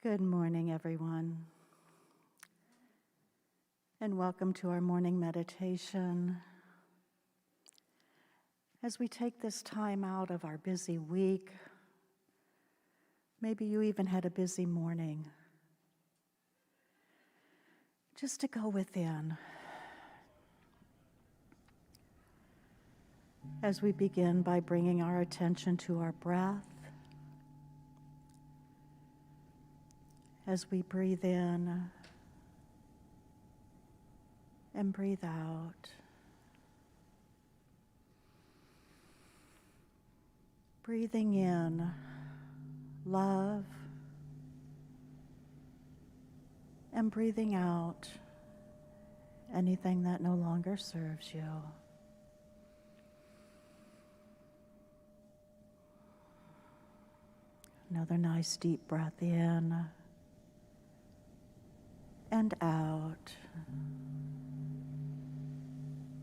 Good morning, everyone, and welcome to our morning meditation. As we take this time out of our busy week, maybe you even had a busy morning, just to go within. As we begin by bringing our attention to our breath, as we breathe in and breathe out. Breathing in love and breathing out anything that no longer serves you. Another nice deep breath in and out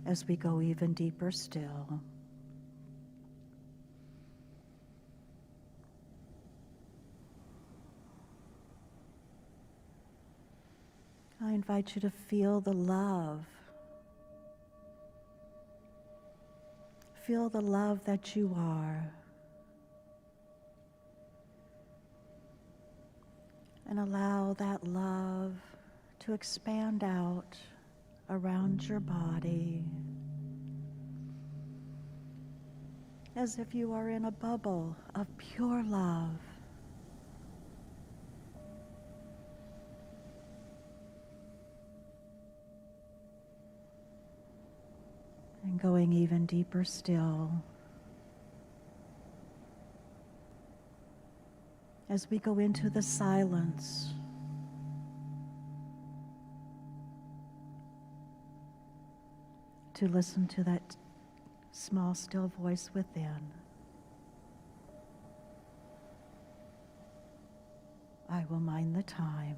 as we go even deeper still. I invite you to feel the love. Feel the love that you are. And allow that love to expand out around your body as if you are in a bubble of pure love. And going even deeper still as we go into the silence. To listen to that small, still voice within. I will mind the time.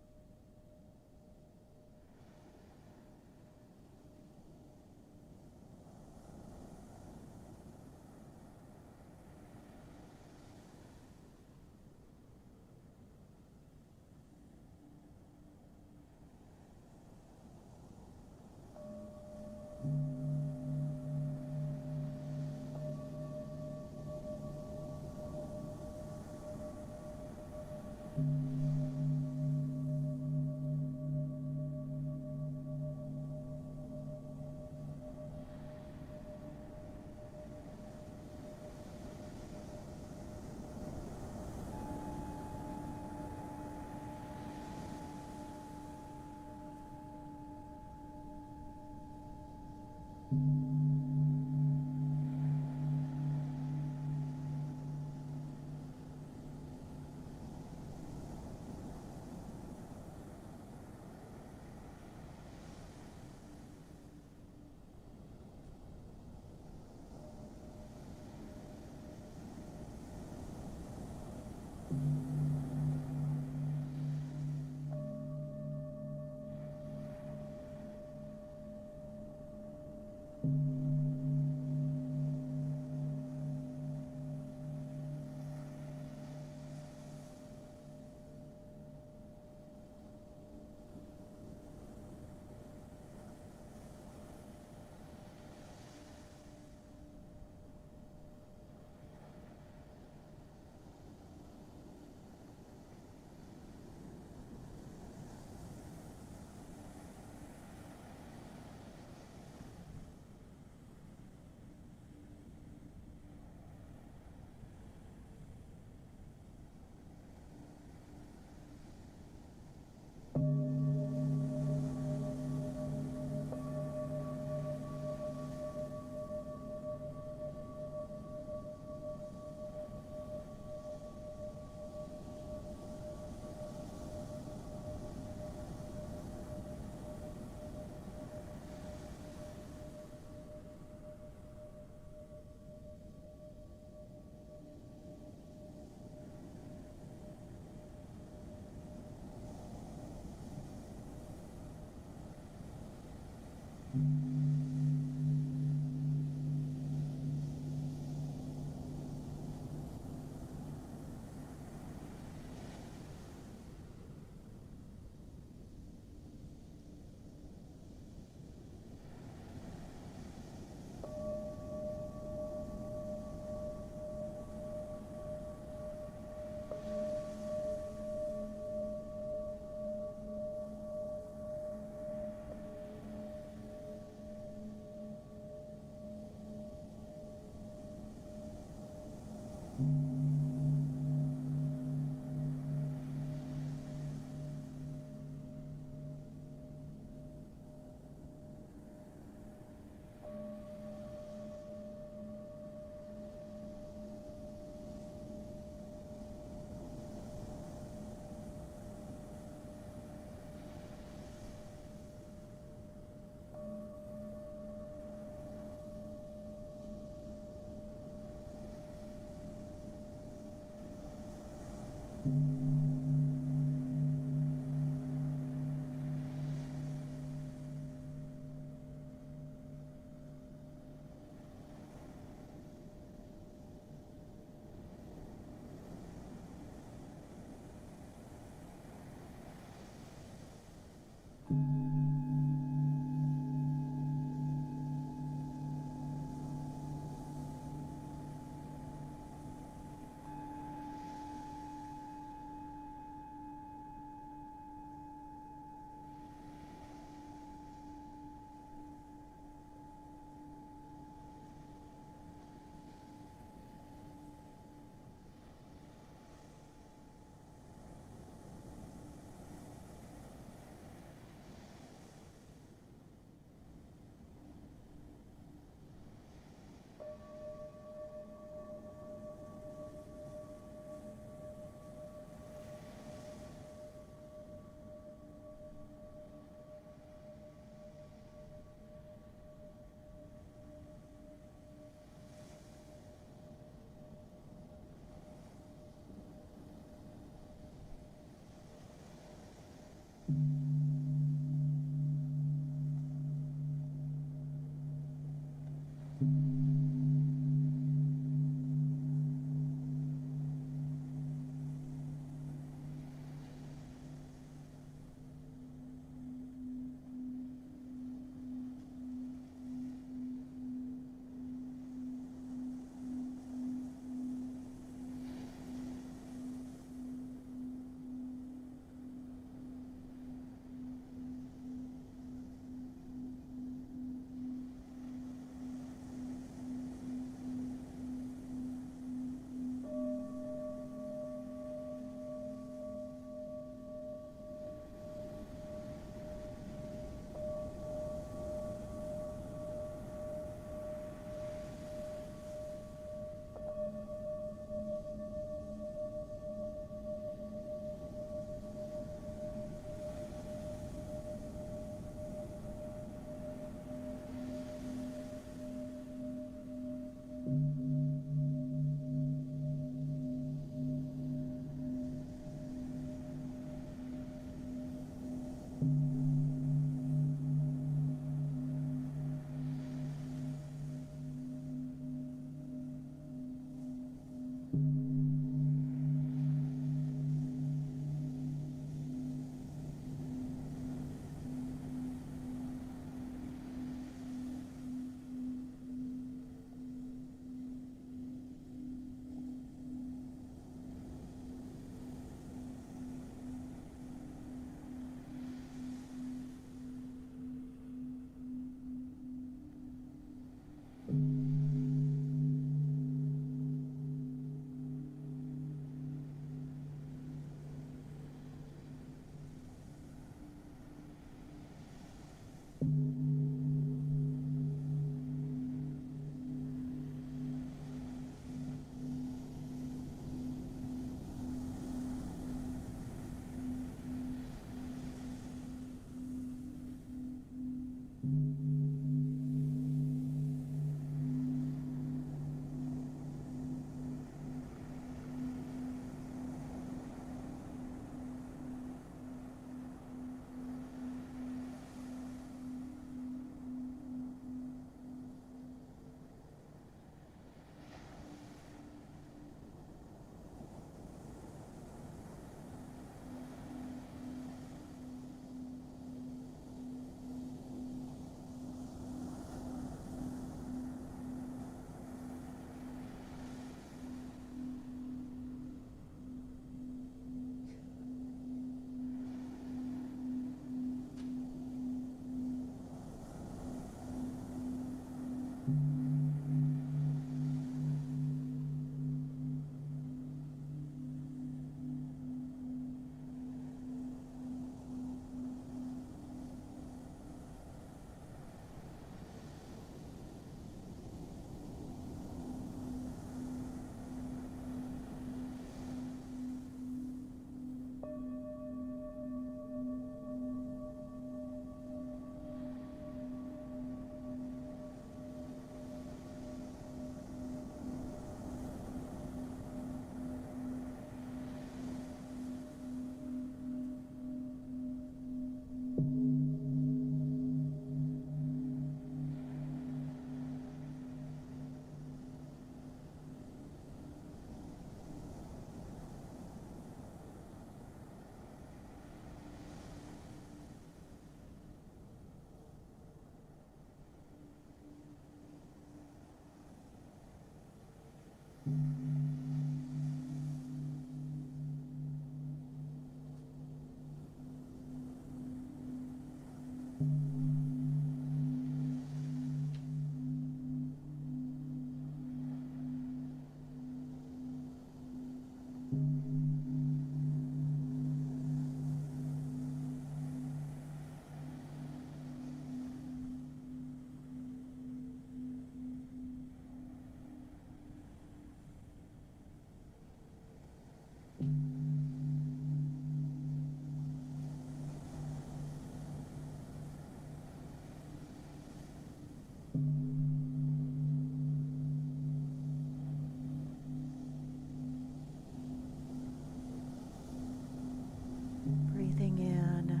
Breathing in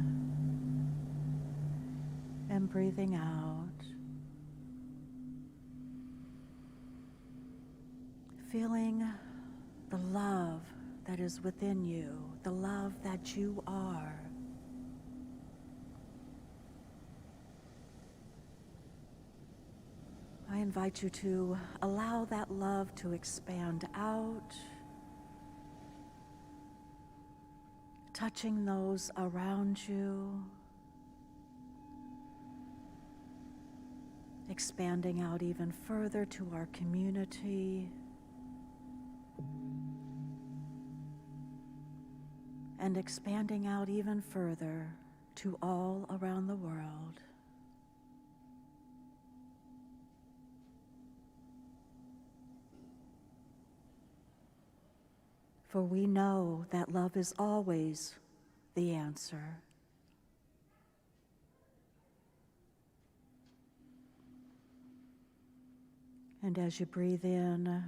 and breathing out. Feeling the love that is within you, the love that you are. I invite you to allow that love to expand out, touching those around you, expanding out even further to our community, and expanding out even further to all around the world. For we know that love is always the answer. And as you breathe in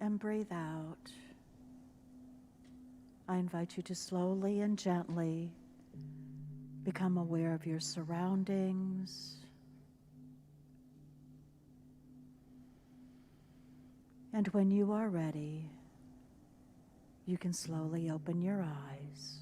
and breathe out, I invite you to slowly and gently become aware of your surroundings And when you are ready, you can slowly open your eyes.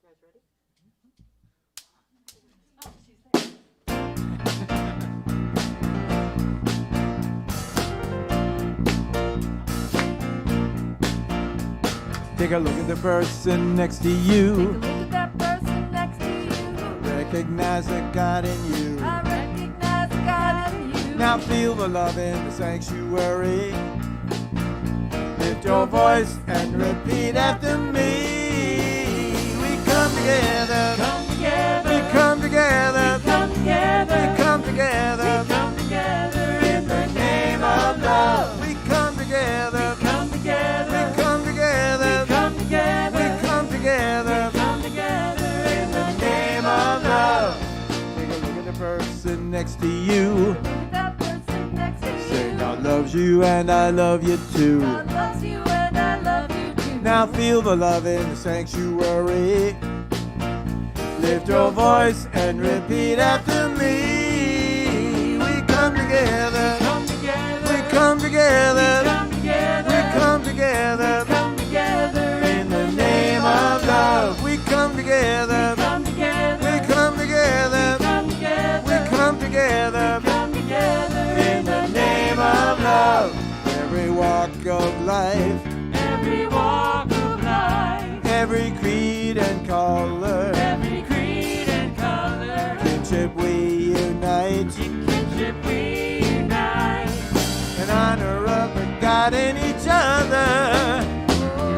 Ready? Take a look at the person next to you. Take a look at that person next to you. Recognize the God in you. I recognize God in you. Now feel the love in the sanctuary. Lift your voice and repeat after me. We come together. Come together. We come together. We come together. We come together. We come together In the name of love. We come together. We come together. We come together. We come together. We come together. We come together In the name of love. Take a look at the person next to you. Look at that person next to you. Say God loves you and I love you too. God loves you and I love you too. Now feel the love in the sanctuary. Lift your voice and repeat after me. We come together. Come together. We come together. Come together. We come together. Come together In the name of love. We come together. Come together. We come together. Come together. We come together. Come together In the name of love. Every walk of life. Every walk of life. Every creed and color. Every creed and color. Kinship we unite. In kinship we unite. In honor of the God in each other.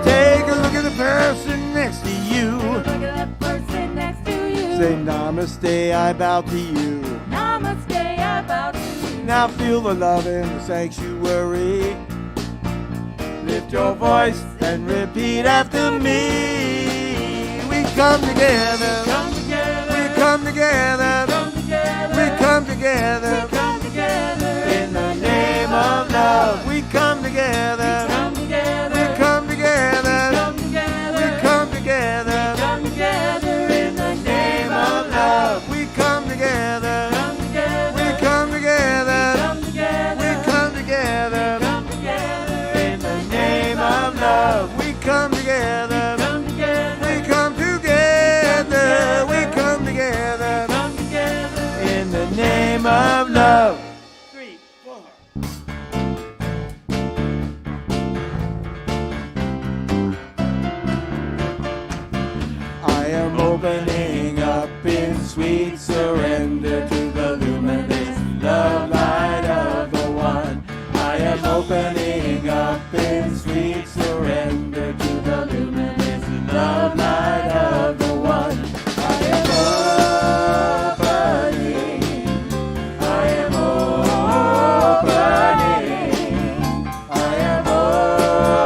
Take a look at the person next to you. Look at that person next to you. Say namaste, I bow to you. Namaste, I bow to you. Now feel the love in the sanctuary. Lift your voice and repeat after me. We come together. Come together. We come together. Come together. We come together. Come together In the name of love. We come together. Come together. We come together. Come together. We come together. Come together In the name of love. We come together. Come together. We come together. Come together. We come together. Come together In the name of love. We come together. Come together. We come together. We come together. Come together. In the name of love. 3, 4. I am opening up in sweet surrender to the luminous love light of the One. I am opening up in sweet surrender to the luminous love light of the One. I am opening. I am opening. I am opening.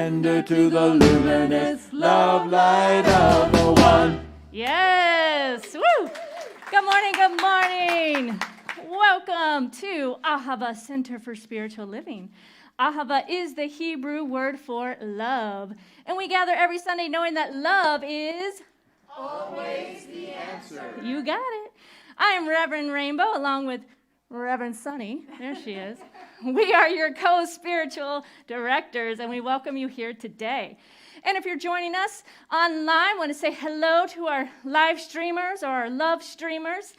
surrender to the luminous love light of the one. Yes! Woo! Good morning, good morning. Welcome to Ahava Center for Spiritual Living. Ahava is the Hebrew word for love. And we gather every Sunday knowing that love is Always the answer. You got it. I am Reverend Rainbow along with Reverend Soni. There she is. We are your co-spiritual directors, and we welcome you here today. And if you're joining us online, I want to say hello to our live streamers or our love streamers.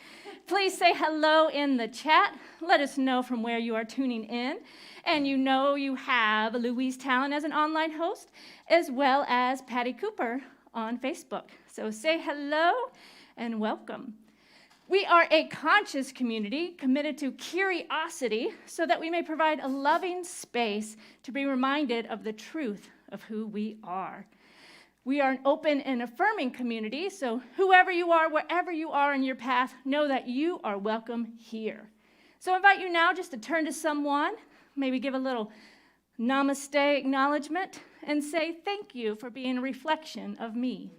Please say hello in the chat. Let us know from where you are tuning in. And you know you have Louise Talon as an online host, as well as Patty Cooper on Facebook. So say hello and welcome. We are a conscious community committed to curiosity so that we may provide a loving space to be reminded of the truth of who we are. We are an open and affirming community, so whoever you are, wherever you are in your path, know that you are welcome here. So I invite you now just to turn to someone, maybe give a little namaste acknowledgement, and say thank you for being a reflection of me.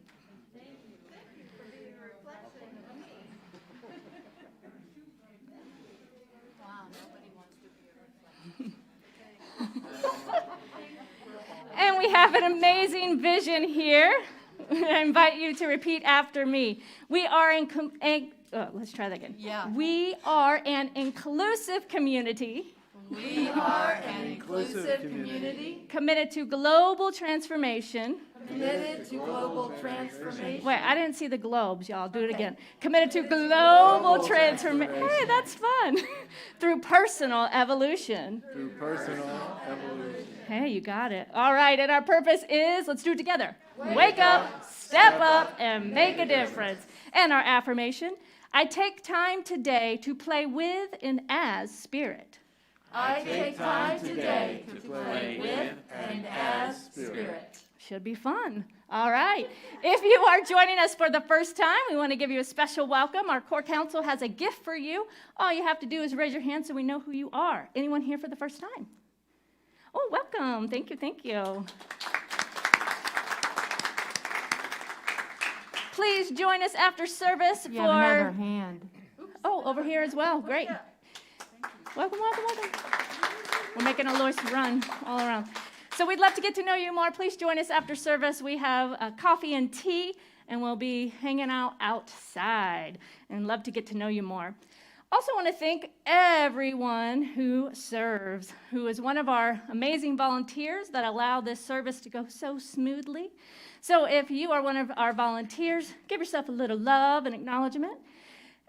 And we have an amazing vision here. I invite you to repeat after me. We are let's try that again. Yeah. We are an inclusive community. We are an inclusive community Committed to global transformation. committed to global transformation. Wait, I didn't see the globes, y'all. Do it again. Committed to global transformation. Hey, that's fun. Through personal evolution. Through personal evolution. Hey, you got it. All right, and our purpose is, let's do it together. Wake up, step up, and make a difference. And our affirmation, I take time today to play with and as spirit. I take time today to play with and as spirit. Should be fun. All right. If you are joining us for the first time, we want to give you a special welcome. Our core council has a gift for you. All you have to do is raise your hand so we know who you are. Anyone here for the first time? Oh, welcome. Thank you, thank you. Please join us after service You have another hand. Oh, over here as well. Great. Welcome, welcome, welcome. We're making a Lois run all around. So we'd love to get to know you more. Please join us after service. We have coffee and tea, and we'll be hanging out outside and love to get to know you more. Also want to thank everyone who serves, who is one of our amazing volunteers that allow this service to go so smoothly. So if you are one of our volunteers, give yourself a little love and acknowledgement.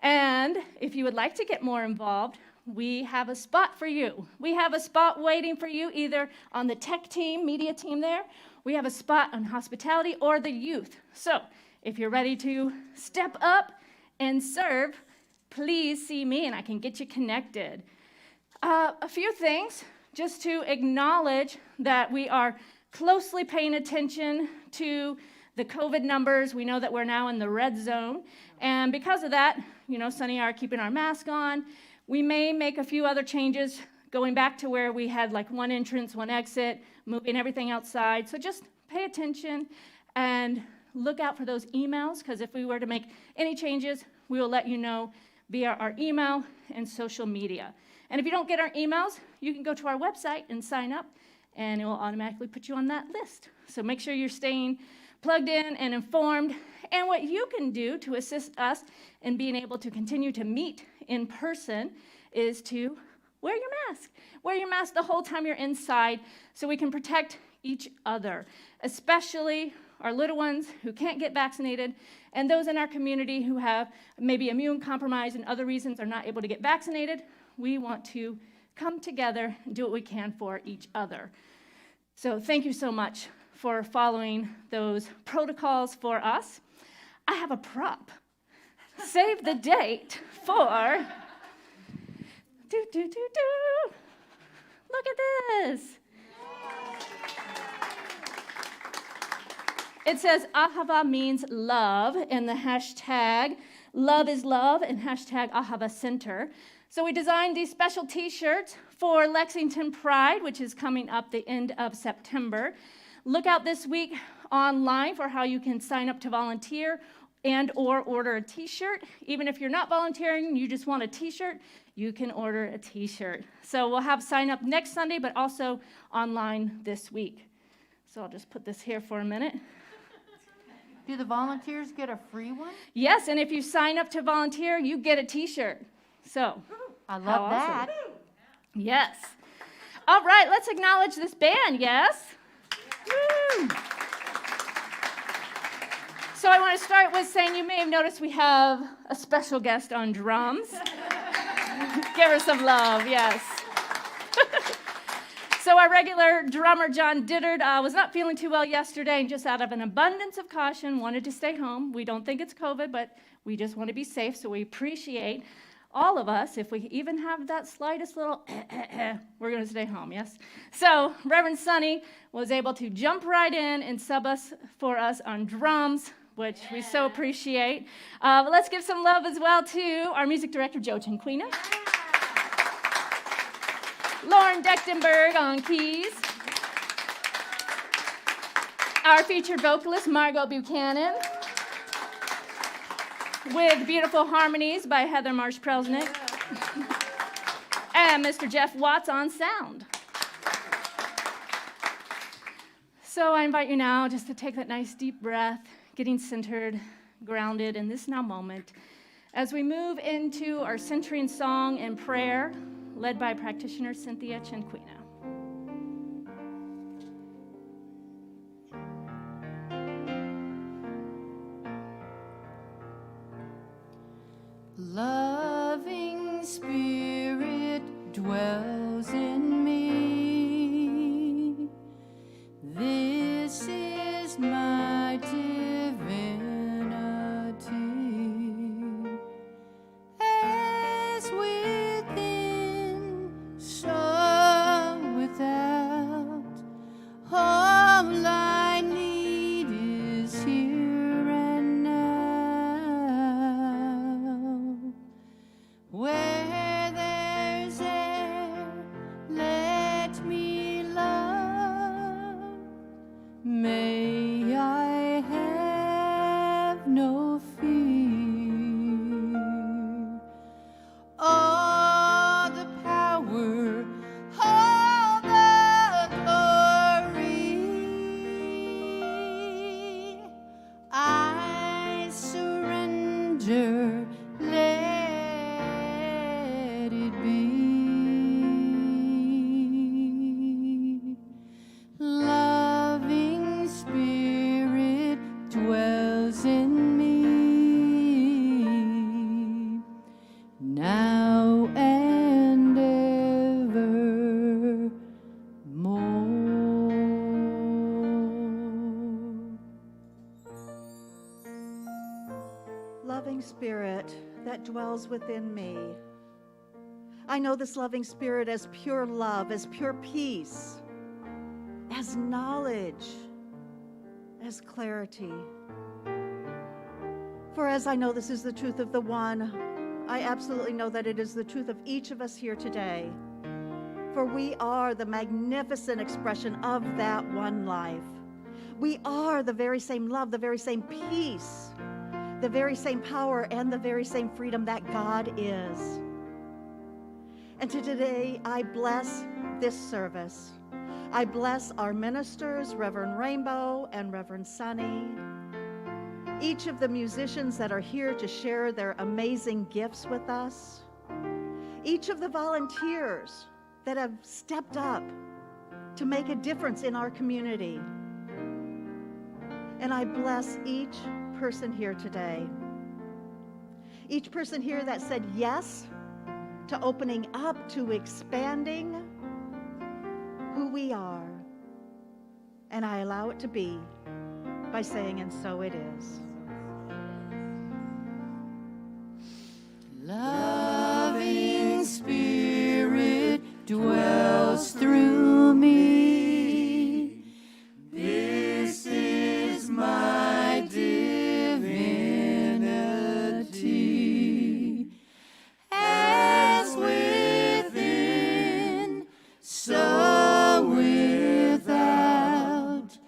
And if you would like to get more involved, we have a spot for you. We have a spot waiting for you either on the tech team, media team there. We have a spot on hospitality or the youth. So if you're ready to step up and serve, please see me and I can get you connected. A few things just to acknowledge that we are closely paying attention to the COVID numbers. We know that we're now in the red zone. And because of that, Soni and I are keeping our mask on. We may make a few other changes, going back to where we had like one entrance, one exit, moving everything outside. So just pay attention and look out for those emails, because if we were to make any changes, we will let you know via our email and social media. And if you don't get our emails, you can go to our website and sign up, and it will automatically put you on that list. So make sure you're staying plugged in and informed. And what you can do to assist us in being able to continue to meet in person is to wear your mask. Wear your mask the whole time you're inside so we can protect each other, especially our little ones who can't get vaccinated and those in our community who have maybe immune compromise and other reasons are not able to get vaccinated. We want to come together and do what we can for each other. So thank you so much for following those protocols for us. I have a prop. Save the date for Look at this. It says Ahava means love, and the hashtag love is love and hashtag Ahava Center. So we designed these special t-shirts for Lexington Pride, which is coming up the end of September. Look out this week online for how you can sign up to volunteer and or order a t-shirt. Even if you're not volunteering, you just want a t-shirt, you can order a t-shirt. So we'll have sign up next Sunday, but also online this week. So I'll just put this here for a minute. Do the volunteers get a free one? Yes, and if you sign up to volunteer, you get a t-shirt. So, I love how awesome. that. Yes. All right, let's acknowledge this band, yes? Woo. So I want to start with saying you may have noticed we have a special guest on drums. Give her some love, yes. So our regular drummer, John Dittard, was not feeling too well yesterday and just out of an abundance of caution wanted to stay home. We don't think it's COVID, but we just want to be safe, so we appreciate all of us. If we even have that slightest little we're going to stay home, yes? So Reverend Soni was able to jump right in and sub for us on drums, which we so appreciate. But let's give some love as well to our music director, Joe Chanquina. Lauren Dechtenberg on keys. Our featured vocalist, Margot Buchanan. With beautiful harmonies by Heather Marsh-Prelsnick. And Mr. Jeff Watts on sound. So I invite you now just to take that nice deep breath, getting centered, grounded in this now moment, as we move into our centering song and prayer, led by practitioner Cynthia Chanquina. Loving Spirit dwells in me. This is my divinity. As within, so without. All I need is here and now. Where there's air, let me love. May I have no fear. All the power, all the glory, I surrender. Let it be. Loving Spirit dwells in me, now and evermore. Loving Spirit that dwells within me. I know this loving Spirit as pure love, as pure peace, as knowledge, as clarity. For as I know this is the truth of the one, I absolutely know that it is the truth of each of us here today. For we are the magnificent expression of that one life. We are the very same love, the very same peace, the very same power, and the very same freedom that God is. And today, I bless this service. I bless our ministers, Reverend Rainbow and Reverend Soni, each of the musicians that are here to share their amazing gifts with us, each of the volunteers that have stepped up to make a difference in our community. And I bless each person here today. Each person here that said yes to opening up, to expanding who we are. And I allow it to be by saying, and so it is. Loving Spirit dwells through me. This is my divinity. As within, so without.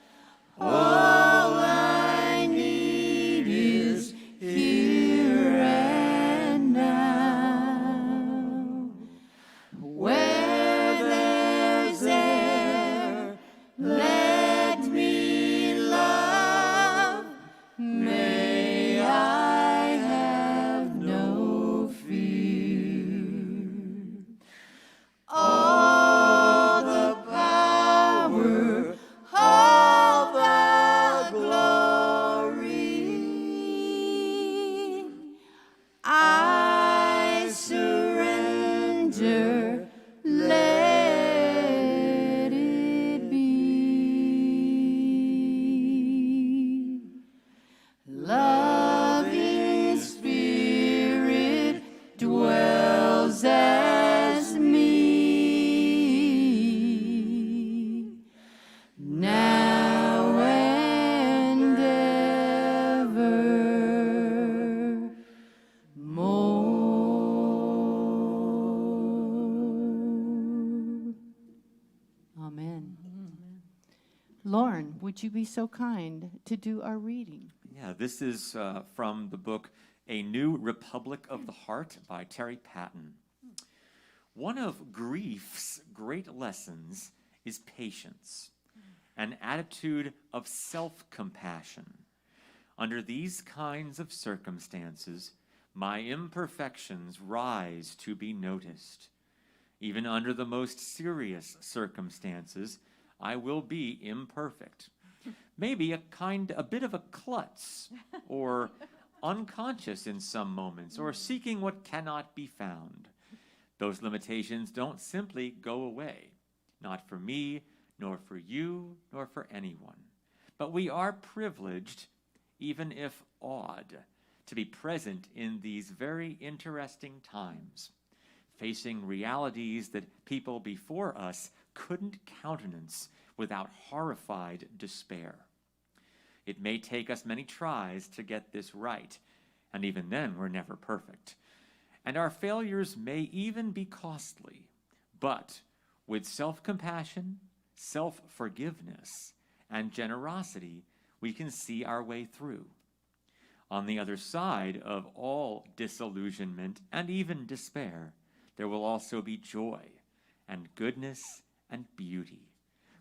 Lauren, would you be so kind to do our reading? Yeah, this is from the book A New Republic of the Heart by Terry Patton. One of grief's great lessons is patience, an attitude of self-compassion. Under these kinds of circumstances, my imperfections rise to be noticed. Even under the most serious circumstances, I will be imperfect. Maybe a bit of a klutz, or unconscious in some moments, or seeking what cannot be found. Those limitations don't simply go away, not for me, nor for you, nor for anyone. But we are privileged, even if awed, to be present in these very interesting times, facing realities that people before us couldn't countenance without horrified despair. It may take us many tries to get this right, and even then we're never perfect. And our failures may even be costly, but with self-compassion, self-forgiveness, and generosity, we can see our way through. On the other side of all disillusionment and even despair, there will also be joy and goodness and beauty.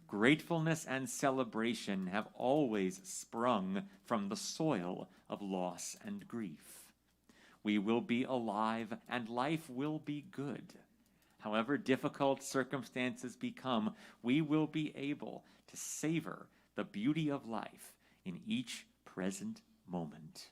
Gratefulness and celebration have always sprung from the soil of loss and grief. We will be alive and life will be good. However difficult circumstances become, we will be able to savor the beauty of life in each present moment.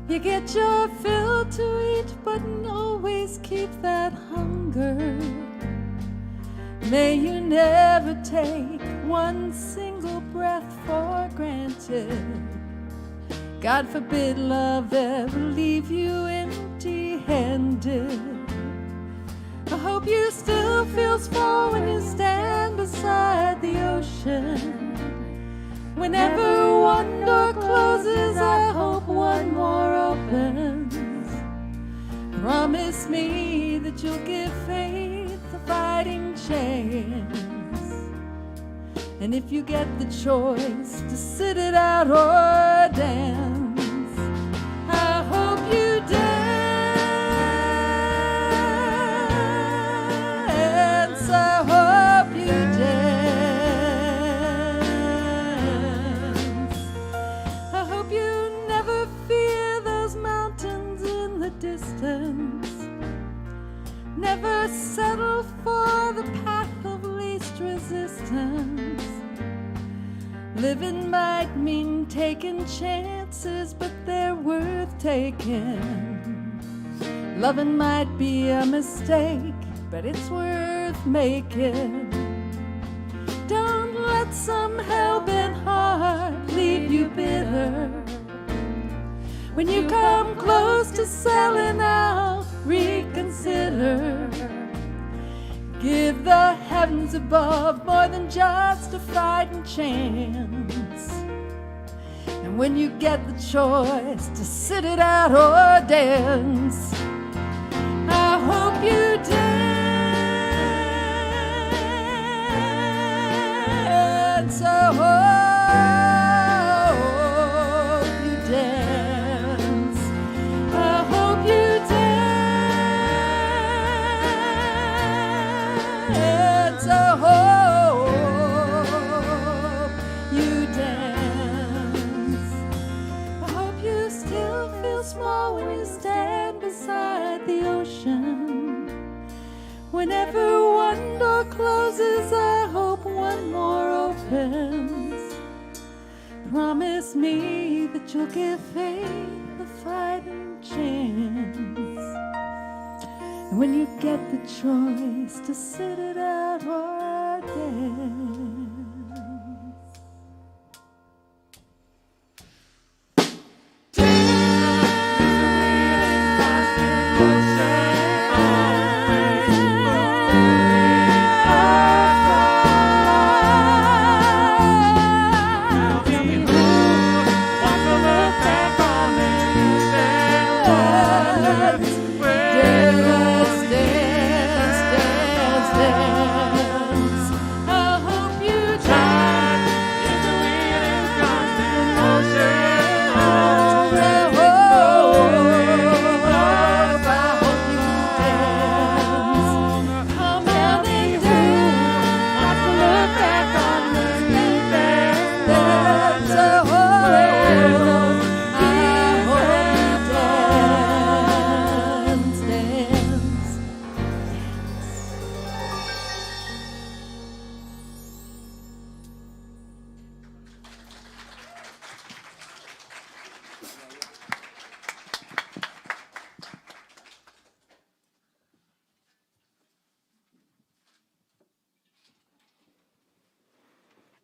You get your fill to eat, but always keep that hunger. May you never take one single breath for granted. God forbid love ever leave you empty-handed. I hope you still feel small when you stand beside the ocean. Whenever one door closes, I hope one more opens. Promise me that you'll give faith a fighting chance. And if you get the choice to sit it out or dance, I hope you dance. I hope you dance. Distance. Never settle for the path of least resistance. Living might mean taking chances, but they're worth taking. Loving might be a mistake, but it's worth making. Don't let some hell-bent heart leave you bitter. When you come close to selling out, reconsider. Give the heavens above more than just a fighting chance. And when you get the choice to sit it out or dance, I hope you dance. I hope you dance. I hope you dance. I hope you dance. I hope you still feel small when you stand beside the ocean. Whenever one door closes, I hope one more opens. Promise me that you'll give faith a fighting chance. And when you get the choice to sit it out or dance.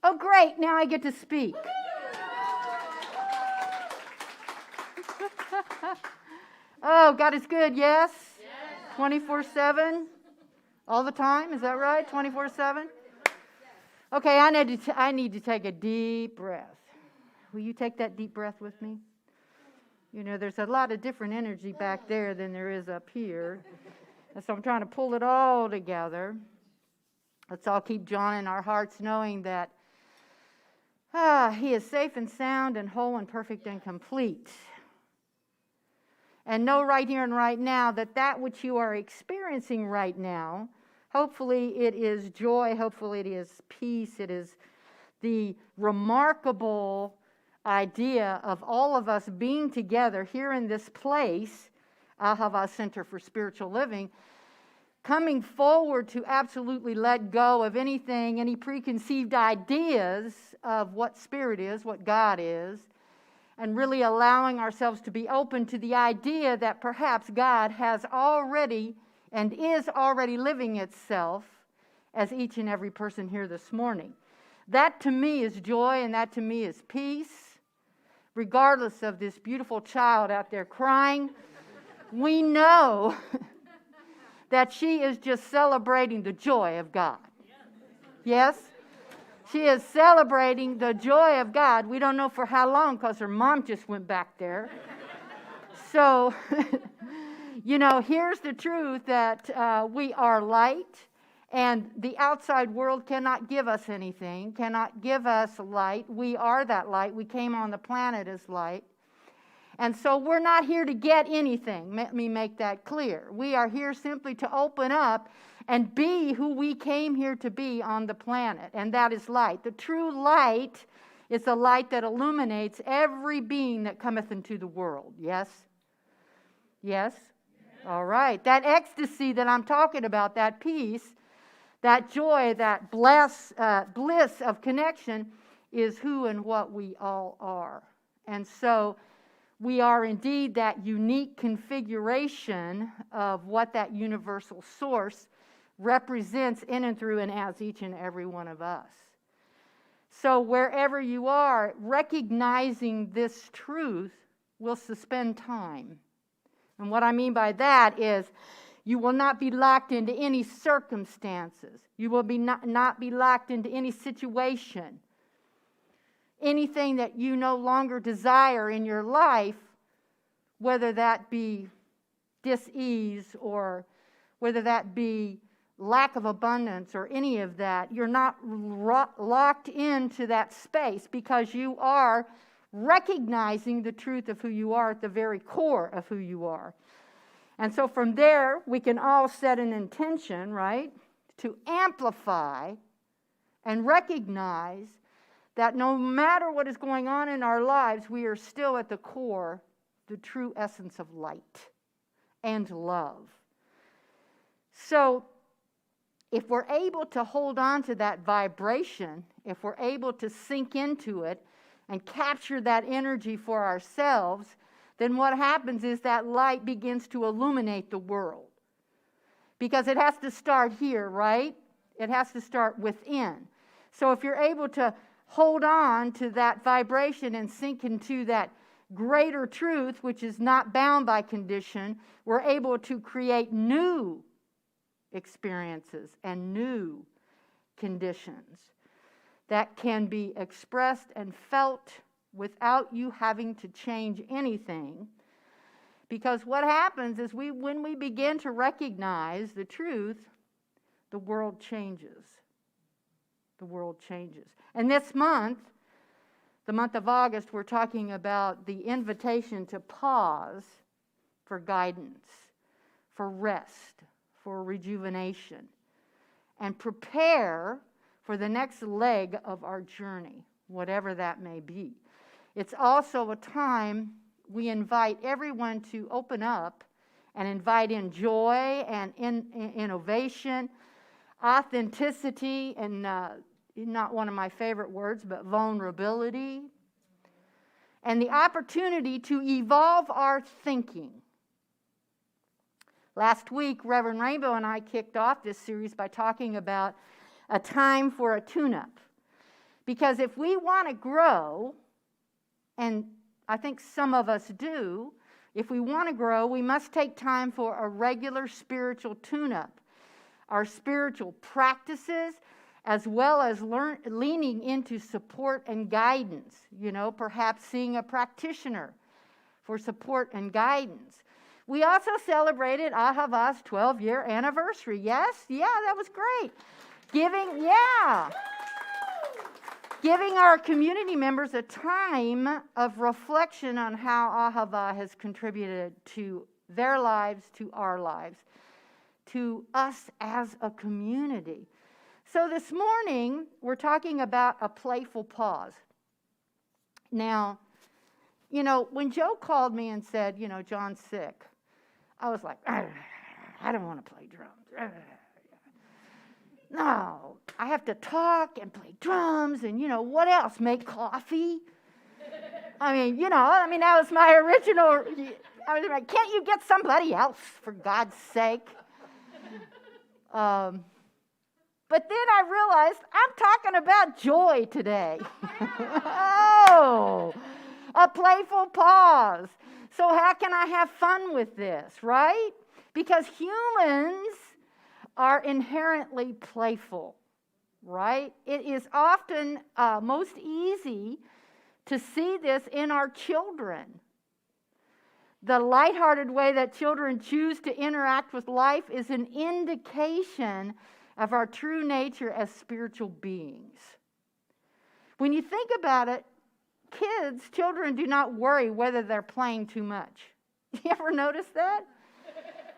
Oh, great, now I get to speak. Oh, God is good, yes? 24/7? All the time, is that right? 24/7? Okay, I need to take a deep breath. Will you take that deep breath with me? You know, there's a lot of different energy back there than there is up here. And so I'm trying to pull it all together. Let's all keep John in our hearts, knowing that he is safe and sound and whole and perfect and complete. And know right here and right now that that which you are experiencing right now, hopefully it is joy, hopefully it is peace, it is the remarkable idea of all of us being together here in this place, Ahava Center for Spiritual Living, coming forward to absolutely let go of anything, any preconceived ideas of what Spirit is, what God is, and really allowing ourselves to be open to the idea that perhaps God has already and is already living itself as each and every person here this morning. That to me is joy, and that to me is peace. Regardless of this beautiful child out there crying, we know that she is just celebrating the joy of God. Yes? She is celebrating the joy of God. We don't know for how long because her mom just went back there. So, you know, here's the truth that we are light, and the outside world cannot give us anything, cannot give us light. We are that light. We came on the planet as light. And so we're not here to get anything. Let me make that clear. We are here simply to open up and be who we came here to be on the planet, and that is light. The true light is the light that illuminates every being that cometh into the world. Yes? Yes? All right. That ecstasy that I'm talking about, that peace, that joy, that bliss of connection is who and what we all are. And so we are indeed that unique configuration of what that universal source represents in and through and as each and every one of us. So wherever you are, recognizing this truth will suspend time. And what I mean by that is you will not be locked into any circumstances. You will be not be locked into any situation. Anything that you no longer desire in your life, whether that be dis-ease or whether that be lack of abundance or any of that, you're not locked into that space because you are recognizing the truth of who you are at the very core of who you are. And so from there, we can all set an intention, right, to amplify and recognize that no matter what is going on in our lives, we are still at the core, the true essence of light and love. So if we're able to hold on to that vibration, if we're able to sink into it and capture that energy for ourselves, then what happens is that light begins to illuminate the world. Because it has to start here, right? It has to start within. So if you're able to hold on to that vibration and sink into that greater truth, which is not bound by condition, we're able to create new experiences and new conditions that can be expressed and felt without you having to change anything. Because what happens is when we begin to recognize the truth, the world changes. The world changes. And this month, the month of August, we're talking about the invitation to pause for guidance, for rest, for rejuvenation, and prepare for the next leg of our journey, whatever that may be. It's also a time we invite everyone to open up and invite in joy and innovation, authenticity, and not one of my favorite words, but vulnerability, and the opportunity to evolve our thinking. Last week, Reverend Rainbow and I kicked off this series by talking about a time for a tune-up. Because if we want to grow, and I think some of us do, if we want to grow, we must take time for a regular spiritual tune-up. Our spiritual practices, as well as leaning into support and guidance. Perhaps seeing a practitioner for support and guidance. We also celebrated Ahava's 12-year anniversary. Yes? Yeah, that was great. Giving our community members a time of reflection on how Ahava has contributed to their lives, to our lives, to us as a community. So this morning, we're talking about a playful pause. Now, when Joe called me and said, John's sick, I was like, I don't want to play drums. No, I have to talk and play drums and, what else? Make coffee? that was my original. I was like, can't you get somebody else, for God's sake? But then I realized I'm talking about joy today. Oh, a playful pause. So how can I have fun with this, right? Because humans are inherently playful, right? It is often most easy to see this in our children. The lighthearted way that children choose to interact with life is an indication of our true nature as spiritual beings. When you think about it, children do not worry whether they're playing too much. You ever notice that?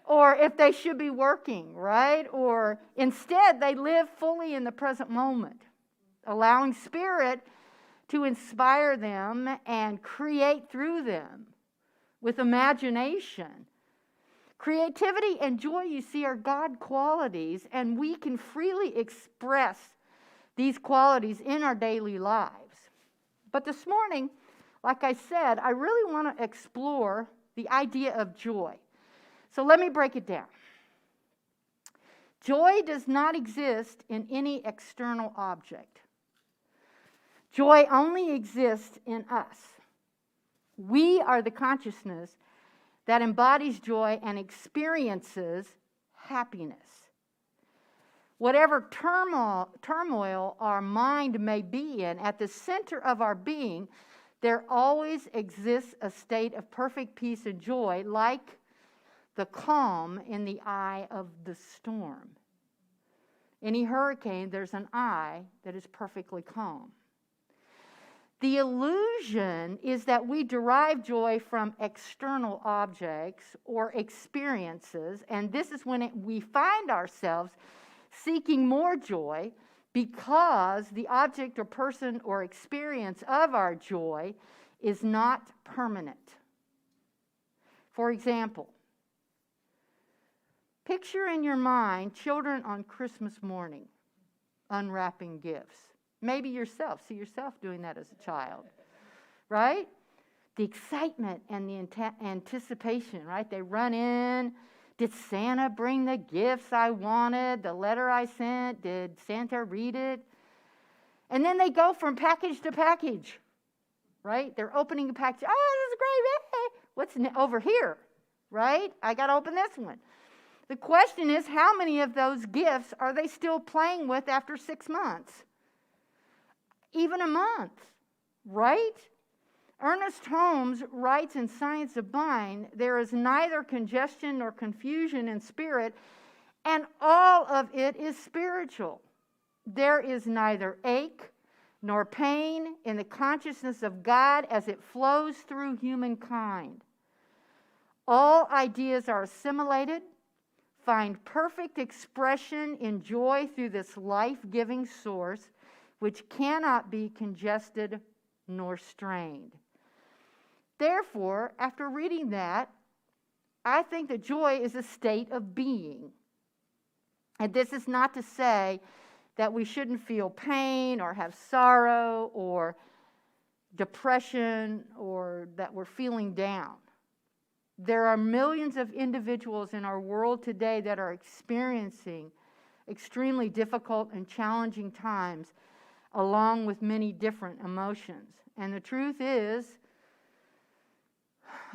Or if they should be working, right? Or instead, they live fully in the present moment, allowing Spirit to inspire them and create through them with imagination. Creativity and joy, you see, are God qualities, and we can freely express these qualities in our daily lives. But this morning, like I said, I really want to explore the idea of joy. So let me break it down. Joy does not exist in any external object. Joy only exists in us. We are the consciousness that embodies joy and experiences happiness. Whatever turmoil our mind may be in, at the center of our being, there always exists a state of perfect peace and joy, like the calm in the eye of the storm. Any hurricane, there's an eye that is perfectly calm. The illusion is that we derive joy from external objects or experiences, and this is when we find ourselves seeking more joy because the object or person or experience of our joy is not permanent. For example, picture in your mind children on Christmas morning unwrapping gifts. Maybe yourself. See yourself doing that as a child, right? the excitement and the anticipation, right? They run in. Did Santa bring the gifts I wanted? The letter I sent? Did Santa read it? And then they go from package to package, right? They're opening a package. Oh, this is great. Hey, what's over here, right? I got to open this one. The question is, how many of those gifts are they still playing with after 6 months? Even a month, right? Ernest Holmes writes in Science of Mind, there is neither congestion nor confusion in spirit, and all of it is spiritual. There is neither ache nor pain in the consciousness of God as it flows through humankind. All ideas are assimilated, find perfect expression in joy through this life-giving source, which cannot be congested nor strained. Therefore, after reading that, I think that joy is a state of being. And this is not to say that we shouldn't feel pain or have sorrow or depression or that we're feeling down. There are millions of individuals in our world today that are experiencing extremely difficult and challenging times, along with many different emotions. And the truth is,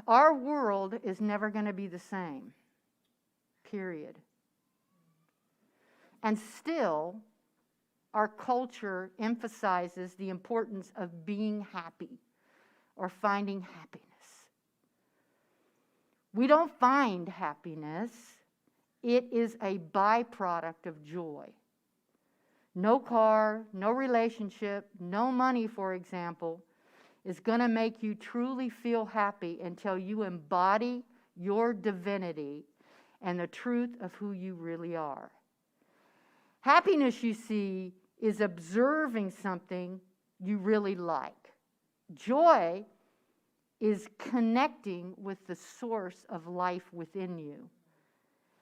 our world is never going to be the same, period. And still, our culture emphasizes the importance of being happy or finding happiness. We don't find happiness. It is a byproduct of joy. No car, no relationship, no money, for example, is going to make you truly feel happy until you embody your divinity and the truth of who you really are. Happiness, you see, is observing something you really like. Joy is connecting with the source of life within you.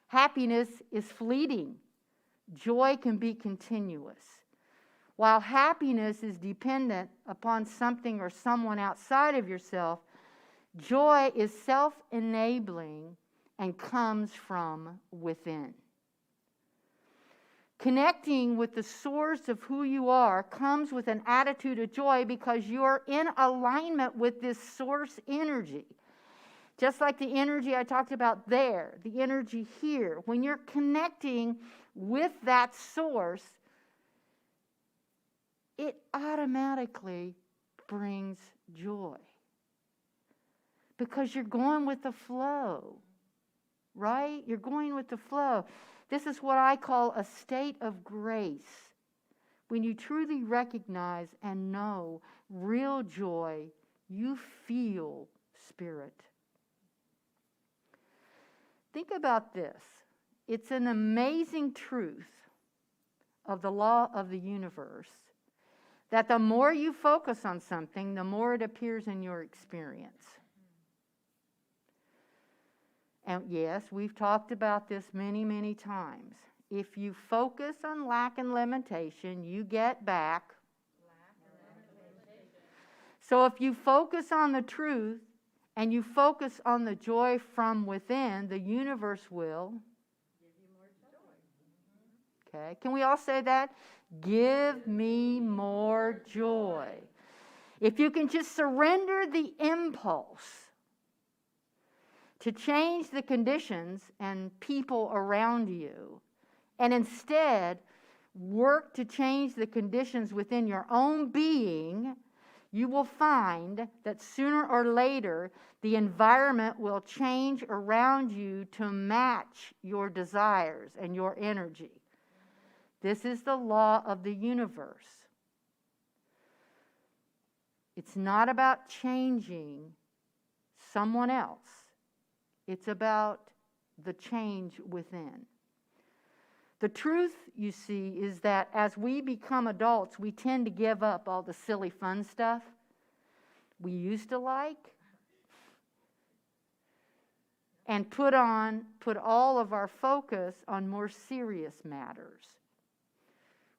Happiness is fleeting. Joy can be continuous. While happiness is dependent upon something or someone outside of yourself, joy is self-enabling and comes from within. Connecting with the source of who you are comes with an attitude of joy because you're in alignment with this source energy. Just like the energy I talked about there, the energy here. When you're connecting with that source, it automatically brings joy. Because you're going with the flow, right? You're going with the flow. This is what I call a state of grace. When you truly recognize and know real joy, you feel spirit. Think about this. It's an amazing truth of the law of the universe that the more you focus on something, the more it appears in your experience. And yes, we've talked about this many, many times. If you focus on lack and limitation, you get back. So if you focus on the truth and you focus on the joy from within, the universe will give you more joy. Okay, can we all say that? Give me more joy. If you can just surrender the impulse to change the conditions and people around you, and instead work to change the conditions within your own being, you will find that sooner or later the environment will change around you to match your desires and your energy. This is the law of the universe. It's not about changing someone else. It's about the change within. The truth, you see, is that as we become adults, we tend to give up all the silly fun stuff we used to like and put all of our focus on more serious matters.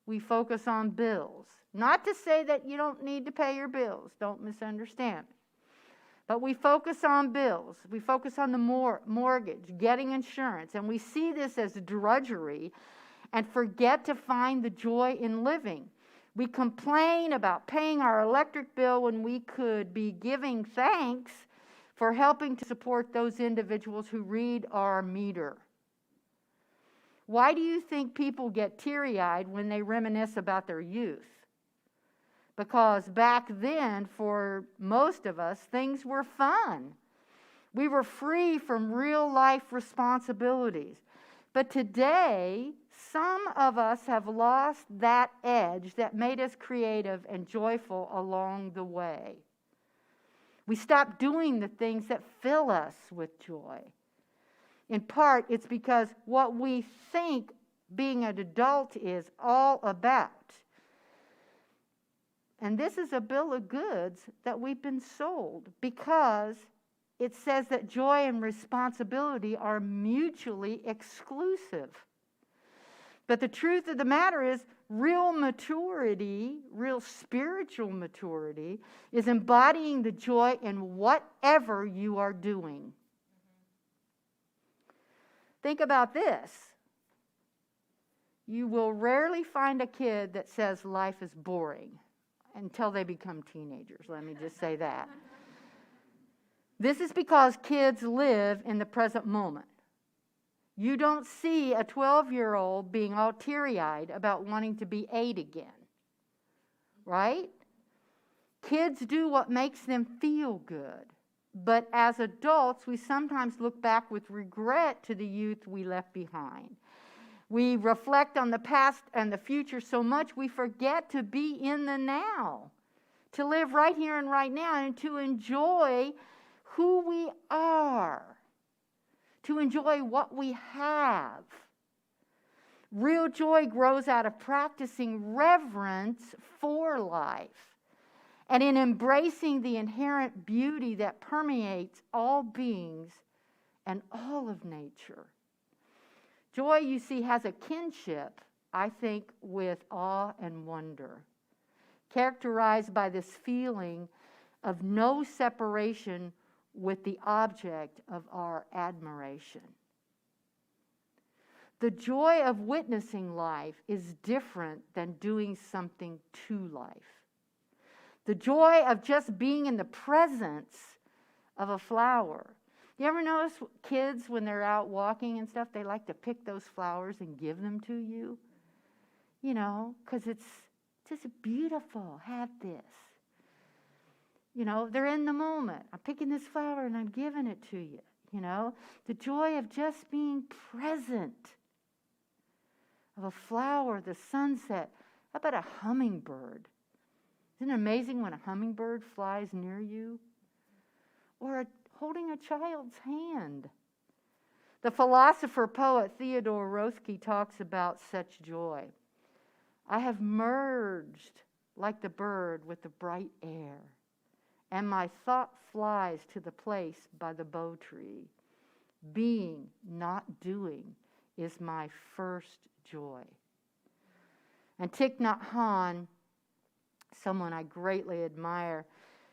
We focus on bills. Not to say that you don't need to pay your bills, don't misunderstand me. But we focus on bills. We focus on the mortgage, getting insurance, and we see this as drudgery and forget to find the joy in living. We complain about paying our electric bill when we could be giving thanks for helping to support those individuals who read our meter. Why do you think people get teary-eyed when they reminisce about their youth? Because back then, for most of us, things were fun. We were free from real-life responsibilities. But today, some of us have lost that edge that made us creative and joyful along the way. We stopped doing the things that fill us with joy. In part, it's because what we think being an adult is all about. And this is a bill of goods that we've been sold because it says that joy and responsibility are mutually exclusive. But the truth of the matter is, real maturity, real spiritual maturity, is embodying the joy in whatever you are doing. Think about this. You will rarely find a kid that says life is boring until they become teenagers. Let me just say that. This is because kids live in the present moment. You don't see a 12-year-old being all teary-eyed about wanting to be 8 again, right? Kids do what makes them feel good. But as adults, we sometimes look back with regret to the youth we left behind. We reflect on the past and the future so much we forget to be in the now, to live right here and right now, and to enjoy who we are, to enjoy what we have. Real joy grows out of practicing reverence for life and in embracing the inherent beauty that permeates all beings and all of nature. Joy, you see, has a kinship, I think, with awe and wonder, characterized by this feeling of no separation with the object of our admiration. The joy of witnessing life is different than doing something to life. The joy of just being in the presence of a flower. You ever notice kids, when they're out walking and stuff, they like to pick those flowers and give them to you? You know, because it's just beautiful. Have this. You know, they're in the moment. I'm picking this flower and I'm giving it to you. You know, the joy of just being present. Of a flower, the sunset. How about a hummingbird? Isn't it amazing when a hummingbird flies near you? Or holding a child's hand. The philosopher poet Theodore Rothke talks about such joy. I have merged like the bird with the bright air, and my thought flies to the place by the bow tree. Being, not doing, is my first joy. And Thich Nhat Hanh, someone I greatly admire,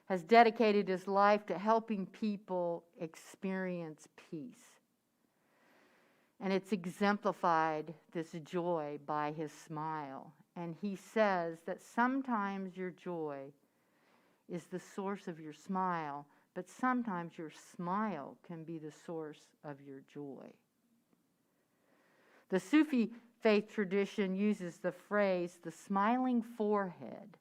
has dedicated his life to helping people experience peace. And it's exemplified this joy by his smile. And he says that sometimes your joy is the source of your smile, but sometimes your smile can be the source of your joy. The Sufi faith tradition uses the phrase, the smiling forehead,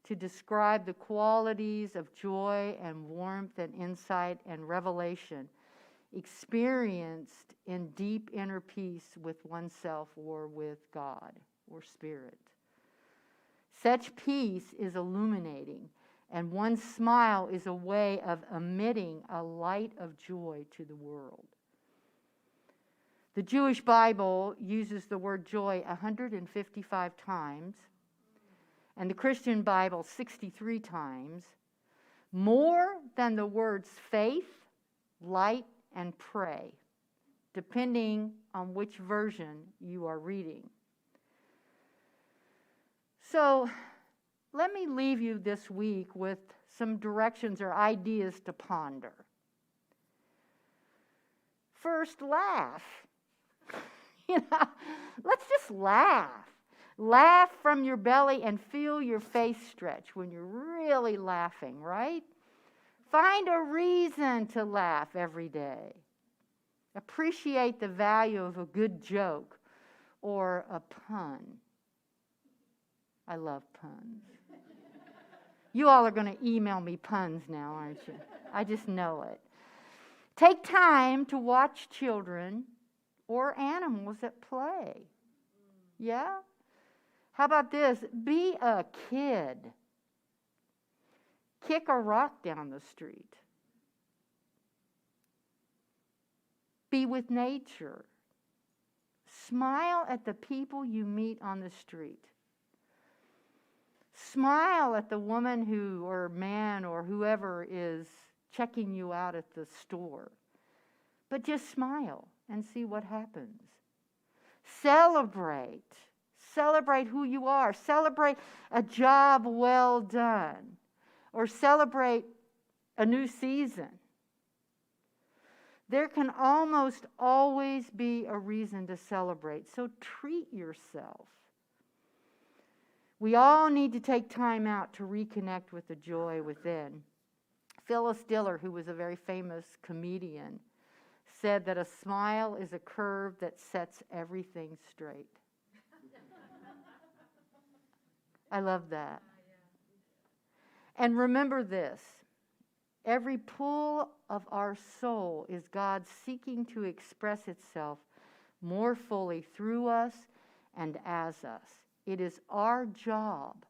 to describe the qualities of joy and warmth and insight and revelation experienced in deep inner peace with oneself or with God or Spirit. Such peace is illuminating, and one's smile is a way of emitting a light of joy to the world. The Jewish Bible uses the word joy 155 times, and the Christian Bible 63 times, more than the words faith, light, and pray, depending on which version you are reading. So let me leave you this week with some directions or ideas to ponder. First, laugh. Let's just laugh. Laugh from your belly and feel your face stretch when you're really laughing, right? Find a reason to laugh every day. Appreciate the value of a good joke or a pun. I love puns. You all are going to email me puns now, aren't you? I just know it. Take time to watch children or animals at play. Yeah? How about this? Be a kid. Kick a rock down the street. Be with nature. Smile at the people you meet on the street. Smile at the woman or man or whoever is checking you out at the store. But just smile and see what happens. Celebrate. Celebrate who you are. Celebrate a job well done. Or celebrate a new season. There can almost always be a reason to celebrate, so treat yourself. We all need to take time out to reconnect with the joy within. Phyllis Diller, who was a very famous comedian, said that a smile is a curve that sets everything straight. I love that. And remember this. Every pull of our soul is God seeking to express itself more fully through us and as us. It is our job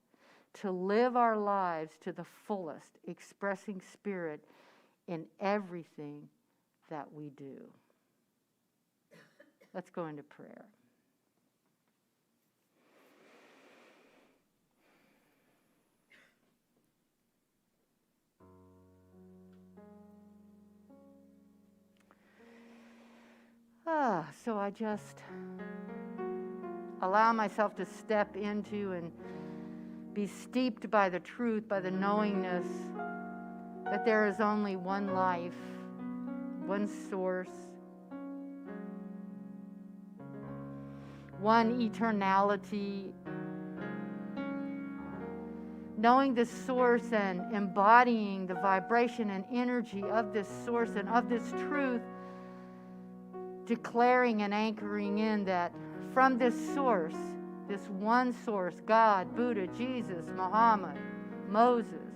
to live our lives to the fullest, expressing Spirit in everything that we do. Let's go into prayer. So I just allow myself to step into and be steeped by the truth, by the knowingness that there is only one life, one source, one eternality. Knowing this source and embodying the vibration and energy of this source and of this truth, declaring and anchoring in that from this source, this one source, God, Buddha, Jesus, Muhammad, Moses,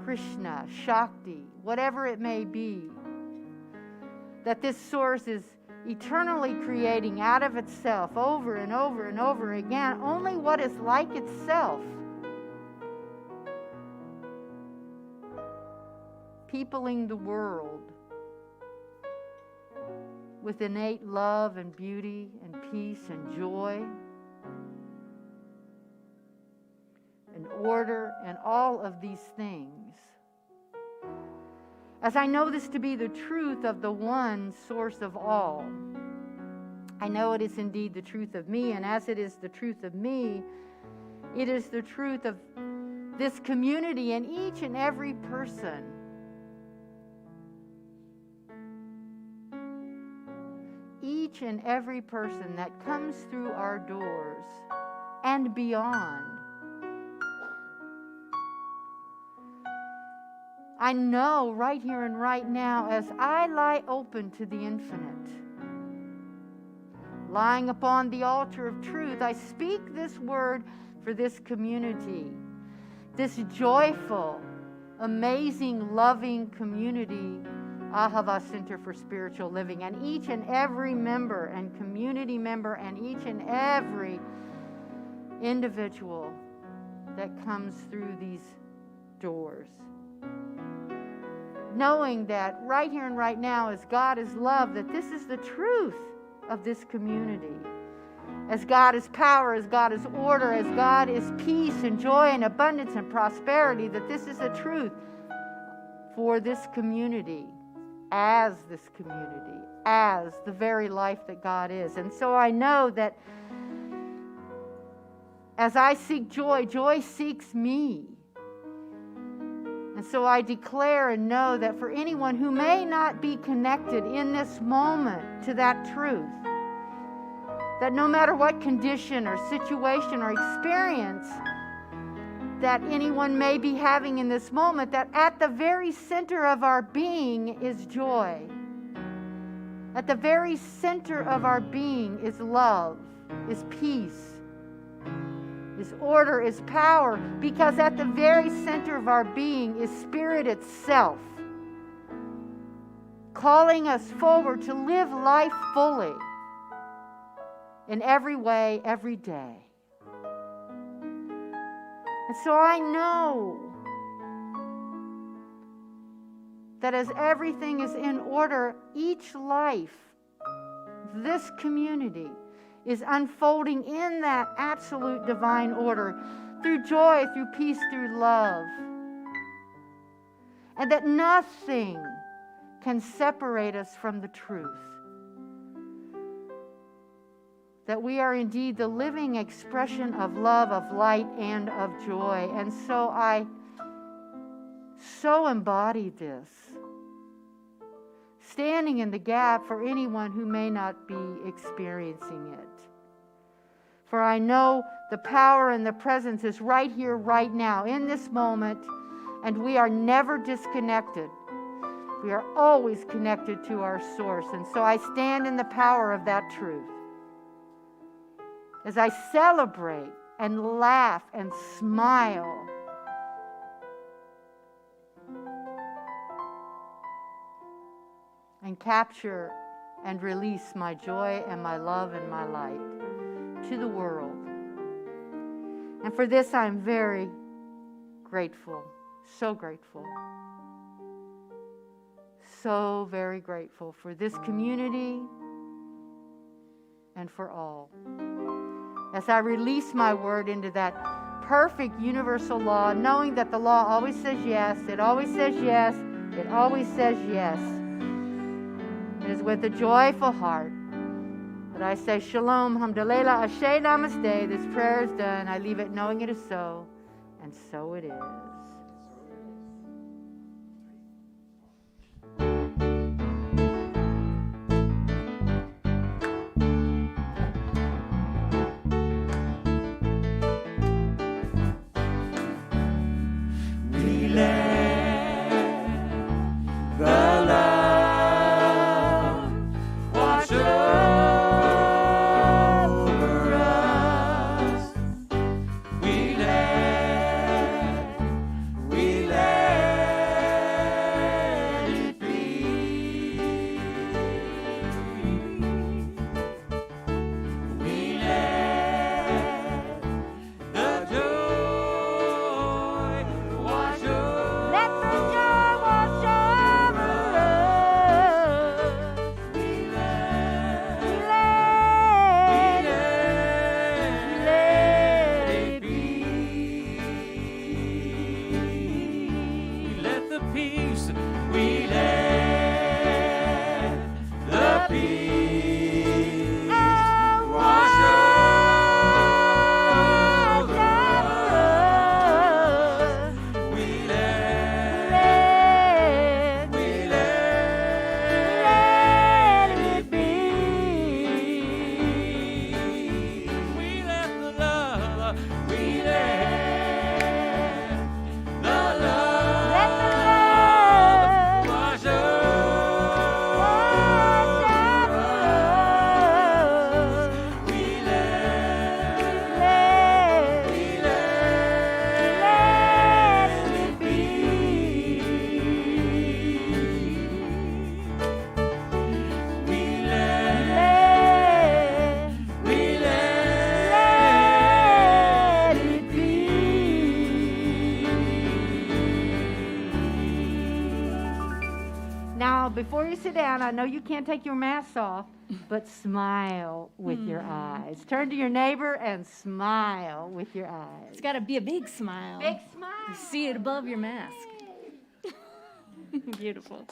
Krishna, Shakti, whatever it may be, that this source is eternally creating out of itself over and over and over again only what is like itself. Peopling the world with innate love and beauty and peace and joy and order and all of these things. As I know this to be the truth of the one source of all, I know it is indeed the truth of me, and as it is the truth of me, it is the truth of this community and each and every person. Each and every person that comes through our doors and beyond. I know right here and right now, as I lie open to the infinite, lying upon the altar of truth, I speak this word for this community, this joyful, amazing, loving community, Ahava Center for Spiritual Living, and each and every member and community member and each and every individual that comes through these doors. Knowing that right here and right now, as God is love, that this is the truth of this community. As God is power, as God is order, as God is peace and joy and abundance and prosperity, that this is the truth for this community, as this community, as the very life that God is. And so I know that as I seek joy, joy seeks me. And so I declare and know that for anyone who may not be connected in this moment to that truth, that no matter what condition or situation or experience that anyone may be having in this moment, that at the very center of our being is joy. At the very center of our being is love, is peace, is order, is power, because at the very center of our being is Spirit itself, calling us forward to live life fully in every way, every day. And so I know that as everything is in order, each life, this community, is unfolding in that absolute divine order through joy, through peace, through love. And that nothing can separate us from the truth. That we are indeed the living expression of love, of light, and of joy. And so I so embody this, standing in the gap for anyone who may not be experiencing it. For I know the power and the presence is right here, right now, in this moment, and we are never disconnected. We are always connected to our source. And so I stand in the power of that truth as I celebrate and laugh and smile and capture and release my joy and my love and my light to the world. And for this I'm very grateful, so grateful, so very grateful for this community and for all. As I release my word into that perfect universal law, knowing that the law always says yes, it always says yes, it always says yes. It is with a joyful heart that I say shalom, hamdalela, ashe, namaste. This prayer is done. I leave it knowing it is so, and so it is. We let the love wash over us. We let it be. We let the joy wash over. Let the joy wash over us. We let it be. We let the peace. We let the peace wash over us. We let it be. We let the love. We let the love wash over us. We let it be. We let it be. Now, before you sit down, I know you can't take your mask off, but smile with your eyes. Turn to your neighbor and smile with your eyes. It's got to be a big smile. Big smile. You see it above your mask. Beautiful.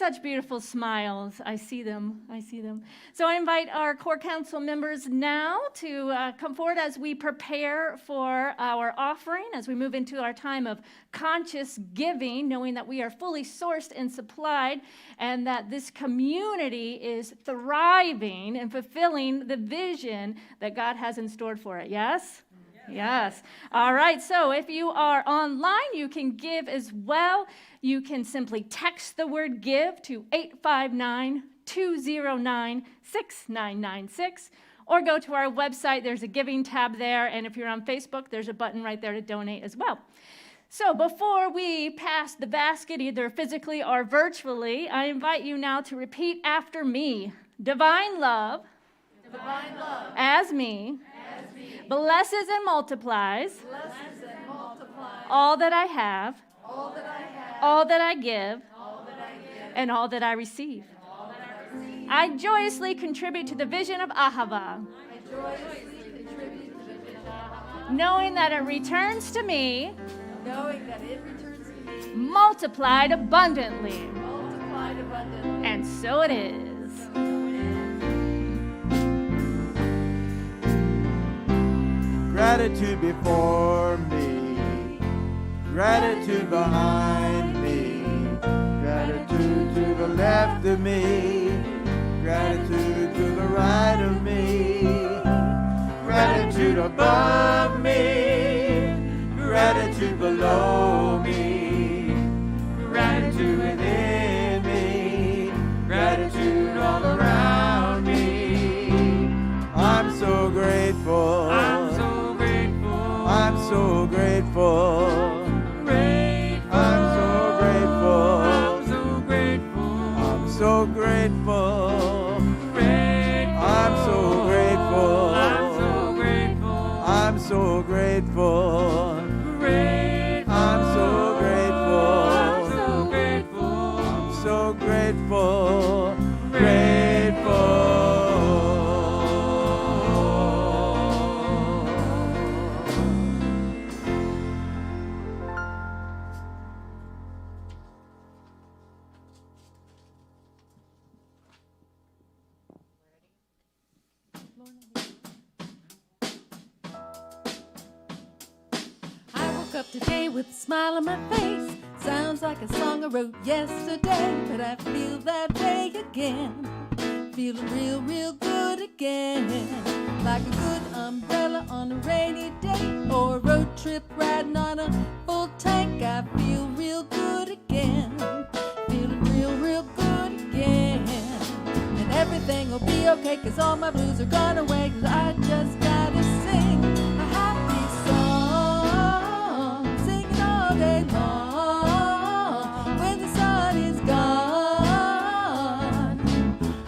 Such beautiful smiles. I see them. I see them. So I invite our core council members now to come forward as we prepare for our offering, as we move into our time of conscious giving, knowing that we are fully sourced and supplied, and that this community is thriving and fulfilling the vision that God has in store for it. Yes? Yes. All right. So if you are online, you can give as well. You can simply text the word give to 859-209-6996, or go to our website. There's a giving tab there. And if you're on Facebook, there's a button right there to donate as well. So before we pass the basket, either physically or virtually, I invite you now to repeat after me. Divine love, as me, blesses and multiplies, all that I have, all that I give, and all that I receive. I joyously contribute to the vision of Ahava, knowing that it returns to me, multiplied abundantly. And so it is. Gratitude before me, gratitude behind me, gratitude to the left of me, gratitude to the right of me, gratitude above me, gratitude below me, gratitude within me, gratitude all around me. I'm so grateful. I'm so grateful. I'm so grateful. I'm so grateful. I'm so grateful. I'm so grateful. I'm so grateful. I'm so grateful. I'm so grateful. I'm so grateful. I'm so grateful. Up today with a smile on my face. Sounds like a song I wrote yesterday, but I feel that way again. Feeling real, real good again. Like a good umbrella on a rainy day, or a road trip riding on a full tank. I feel real good again. Feeling real, real good again. And everything will be okay, 'cause all my blues are gone away. 'Cause I just gotta sing a happy song, singing all day long. When the sun is gone,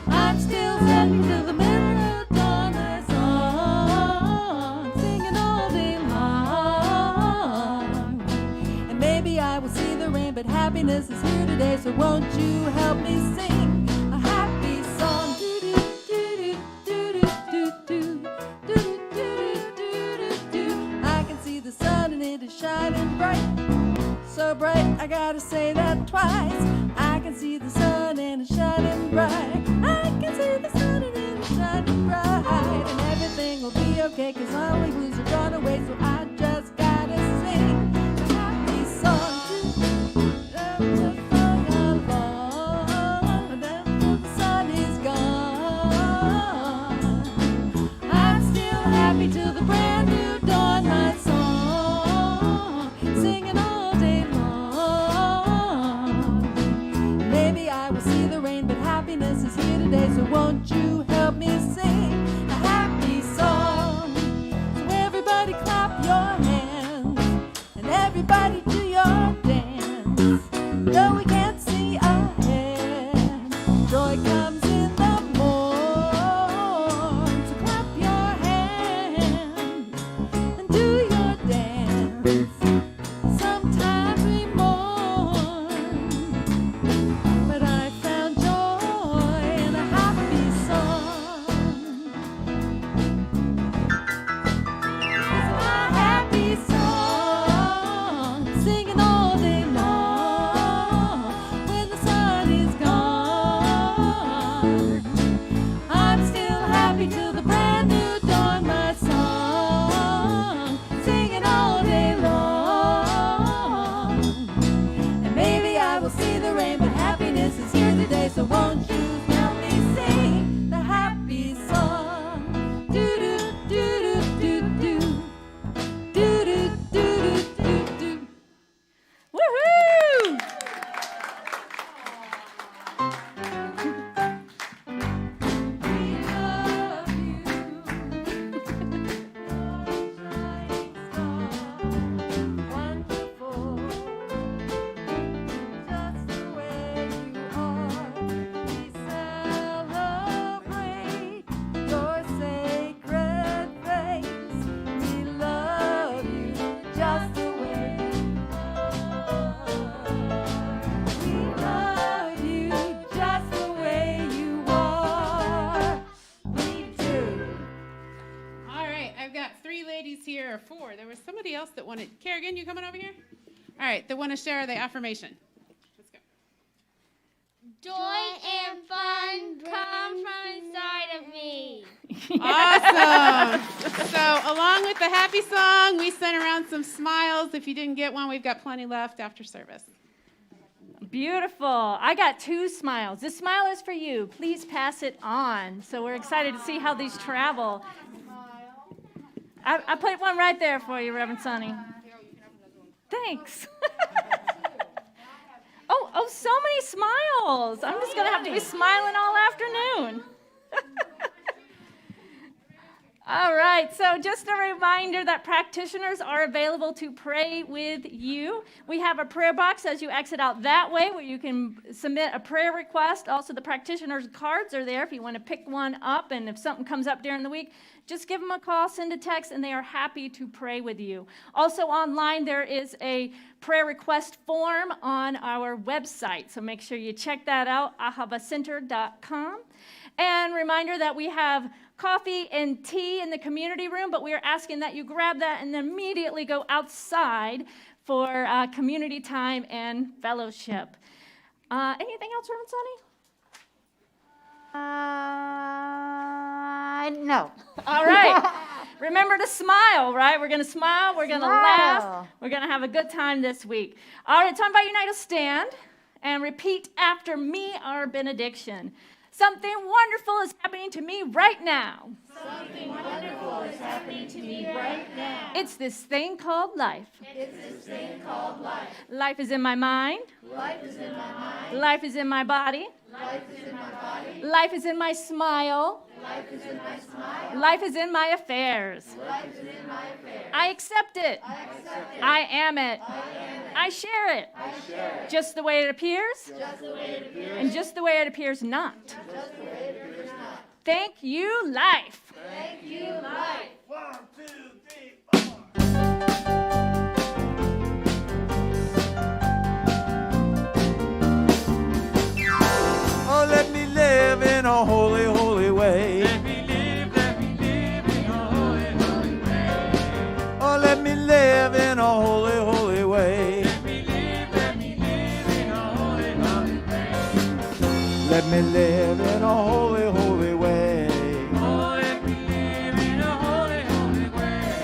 I'm still sitting till the middle of dawn. My song, singing all day long. And maybe I will see the rain, but happiness is here today. So won't you help me sing a happy song? I can see the sun and it is shining bright. So bright, I gotta say that twice. I can see the sun and it's shining bright. I can see the sun and it is shining bright. And everything will be okay, 'cause all my blues are gone away. So I just gotta sing a happy song. The sun is gone. I'm still happy till the brand new dawn. My song, singing all day long. Maybe I will see the rain, but happiness is here today. So won't you help me sing a happy song? So everybody clap your hands, and everybody do your dance. Though we can't see ahead, joy comes in the morn. So clap your hands and do your dance. Sometimes we mourn, but I found joy in a happy song. there are 4. There was somebody else that wanted. Kerrigan, you coming over here? All right, they want to share the affirmation. Let's go. Joy and fun come from inside of me. Awesome. So along with the happy song, we sent around some smiles. If you didn't get one, we've got plenty left after service. Beautiful. I got 2 smiles. This smile is for you. Please pass it on. So we're excited to see how these travel. I put one right there for you, Reverend Soni. Thanks. Oh, so many smiles. I'm just going to have to be smiling all afternoon. All right, so just a reminder that practitioners are available to pray with you. We have a prayer box as you exit out that way where you can submit a prayer request. Also, the practitioners' cards are there if you want to pick one up, and if something comes up during the week, just give them a call, send a text, and they are happy to pray with you. Also online, there is a prayer request form on our website, so make sure you check that out, ahavacenter.com. And reminder that we have coffee and tea in the community room, but we are asking that you grab that and then immediately go outside for community time and fellowship. Anything else, Reverend Soni? No. All right. Remember to smile, right? We're going to smile. We're going to laugh. We're going to have a good time this week. All right, so I invite you now to stand and repeat after me our benediction. Something wonderful is happening to me right now. Something wonderful is happening to me right now. It's this thing called life. It's this thing called life. Life is in my mind. Life is in my mind. Life is in my body. Life is in my body. Life is in my smile. Life is in my smile. Life is in my affairs. Life is in my affairs. I accept it. I accept it. I am it. I am it. I share it. I share it. Just the way it appears. Just the way it appears. And just the way it appears not. Just the way it appears not. Thank you, life. Thank you, life. 1, 2, 3, 4. Oh, let me live in a holy, holy way. Let me live in a holy, holy way. Oh, let me live in a holy, holy way. Let me live in a holy, holy way. Let me live in a holy, holy way. Oh, let me live in a holy, holy way.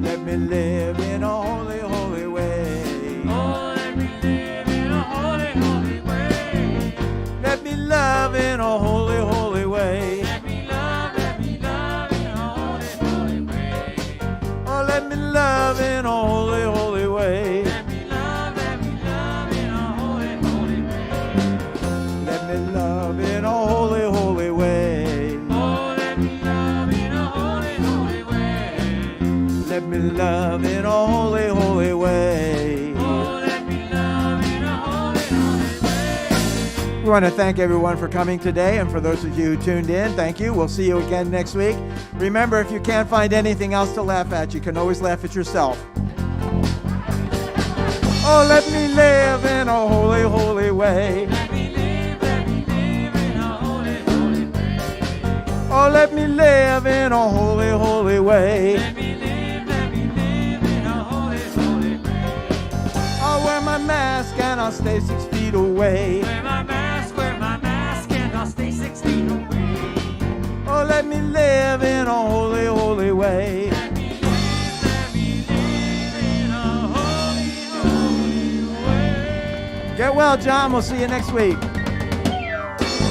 Let me live in a holy, holy way. Oh, let me live in a holy, holy way. Let me love in a holy, holy way. Let me love in a holy, holy way. Oh, let me love in a holy, holy way. Let me love in a holy, holy way. Let me love in a holy, holy way. Oh, let me love in a holy, holy way. Let me love in a holy, holy way. Oh, let me love in a holy, holy way. We want to thank everyone for coming today, and for those of you who tuned in, thank you. We'll see you again next week. Remember, if you can't find anything else to laugh at, you can always laugh at yourself. Oh, let me live in a holy, holy way. Let me live in a holy, holy way. Oh, let me live in a holy, holy way. Let me live in a holy, holy way. I'll wear my mask and I'll stay 6 feet away. Wear my mask, and I'll stay 6 feet away. Oh, let me live in a holy, holy way. Let me live in a holy, holy way. Get well, John. We'll see you next week.